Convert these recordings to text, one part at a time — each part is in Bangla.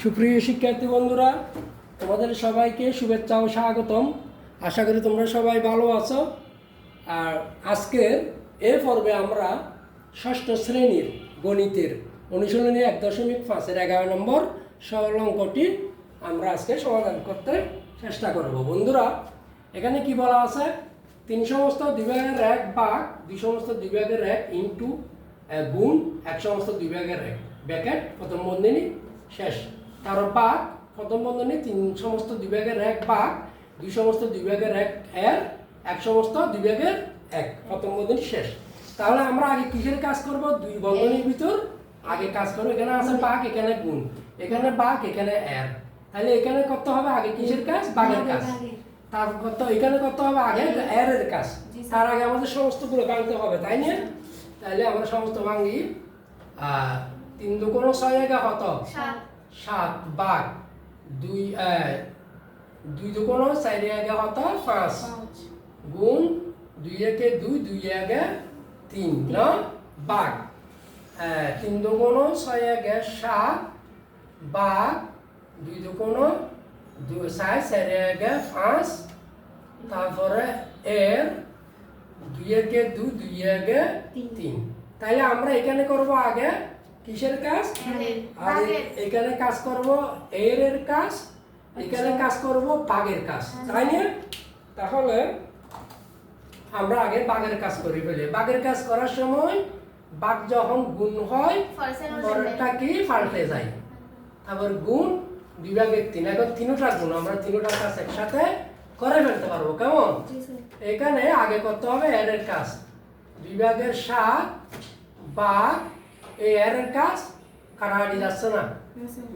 সুপ্রিয় শিক্ষার্থী বন্ধুরা, তোমাদের সবাইকে শুভেচ্ছা ও স্বাগতম। আশা করি তোমরা সবাই ভালো আছো। আর আজকের এই পর্বে আমরা ষষ্ঠ শ্রেণীর গণিতের অনুশীলনী 1.5-এর 11 নম্বর সরল অঙ্কটি আমরা আজকে সমাধান করতে চেষ্টা করব। বন্ধুরা, এখানে কি বলা আছে? 3 সমস্ত 2 ভাগের 1 ভাগ 2 সমস্ত 2 ভাগের 1 ইন্টু গুণ 1 সমস্ত 2 ভাগের 1 ব্র্যাকেট প্রথম বন্ধনী শেষ। তার ভাগ প্রথম বন্ধনী 3 সমস্ত 2 ভাগের 1 ভাগ 2 সমস্ত 2 ভাগের 1 এর 1 সমস্ত 2 ভাগের 1 প্রথম বন্ধনী শেষ। তাহলে আমরা আগে কিসের কাজ করব? দুই বন্ধনীর ভিতর আগে কাজ করব। এখানে আছে ভাগ, এখানে গুণ, এখানে ভাগ, এখানে এর। তাহলে এখানে করতে হবে আগে কিসের কাজ? ভাগের কাজ। তারপর এখানে করতে হবে আগে এর কাজ। তার আগে আমাদের সমস্তগুলো ভাঙতে হবে, তাই না? তাহলে আমরা সমস্ত ভাঙি। 3 দুগুণ 6 একে কত? 7 ভাগ 2 দুগুণ 4 একে কত? 5 গুণ 2 একে 2 2 একে 3 না ভাগ 3 দুগুণ 6 একে 7 ভাগ 2 দুগুণ 4 একে 5 তারপরে এর 2 একে 2 2 একে 3। তাইলে আমরা এখানে করব আগে কিসের কাজ? আর এখানে কাজ করব এর কাজ, এখানে কাজ করব ভাগের কাজ, তাই না? তাহলে আমরা আগে ভাগের কাজ করি ফেলি। ভাগের কাজ করার সময় ভাগ যখন গুণ হয় পরেরটা কি পাল্টে যায়। তারপর গুণ 2 ভাগের 3, এখন তিনটা গুণ আমরা তিনটা কাজ একসাথে করে ফেলতে পারবো। কেমন? এখানে আগে করতে হবে এর কাজ। 2 ভাগের 7 ভাগ এই এর কাজ কাটাকাটি যাচ্ছে না,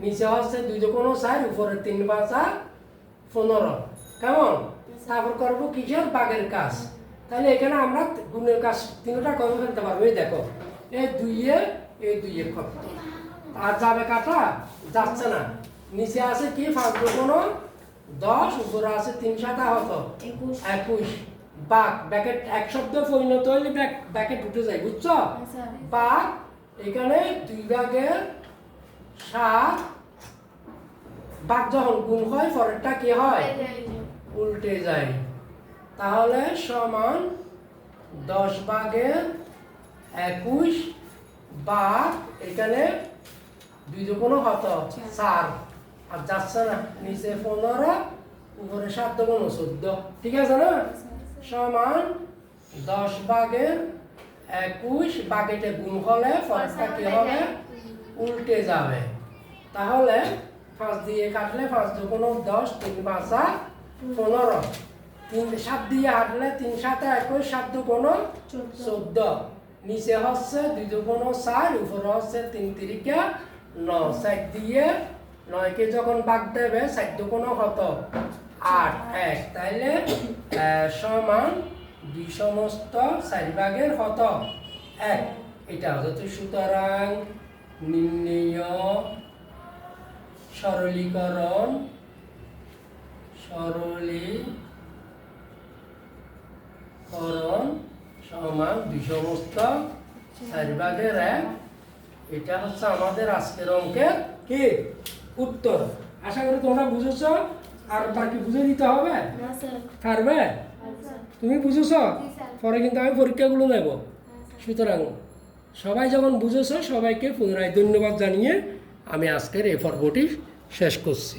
নিচে হচ্ছে 2 দুগুণ 4 উপরে 3 5 15। কেমন? তারপর করবো কিসের? ভাগের কাজ। তাহলে এখানে আমরা গুণের কাজ তিনটা করে ফেলতে পারবো। এই দেখো, এই 2 এ কত আর যাবে কাটা যাচ্ছে না, নিচে আছে কি 5 দুগুণ 10 উপরে আছে 3 7 কত? 21 ভাগ ব্র্যাকেট এক শব্দ পরিণত হইলে ব্র্যাকেট উঠে যায়, বুঝছো? ভাগ এখানে 2 ভাগের 7 ভাগ যখন গুণ হয় পরেরটা কি হয়? উল্টে যায়। তাহলে সমান 10 ভাগের 21 ভাগ এখানে 2 দুগুণ কত? 4 আর যাচ্ছে না, নিচে 15 উপরে 7 দুগুণ 14। ঠিক আছে না? সমান 10 ভাগের 21 ভাগেতে গুণ হলে পরেরটা কি হবে? উল্টে যাবে। তাহলে 5 দিয়ে কাটলে 5 দুগুণ 10 3 5 15 3 7 দিয়ে কাটলে 3 7 21 7 দুগুণ 14। নিচে হচ্ছে 2 দুগুণ 4 উপরে হচ্ছে 3 3 9 4 দিয়ে 9 কে যখন ভাগ দেবে 4 দুগুণ কত? 8 1। তাইলে সমান 2 সমস্ত 4 ভাগের কত? 1। এটা হচ্ছে। সুতরাং নির্ণেয় সরলীকরণ 2 সমস্ত 4 ভাগের 1। এটা হচ্ছে আমাদের আজকের অঙ্কের কি উত্তর। আশা করি তোমরা বুঝেছো। আর বাকি বুঝে দিতে হবে, পারবে? তুমি বুঝেছো? পরে কিন্তু আমি পরীক্ষাগুলো নেব। সুতরাং সবাই যখন বুঝেছো, সবাইকে পুনরায় ধন্যবাদ জানিয়ে আমি আজকের এই পর্বটি শেষ করছি।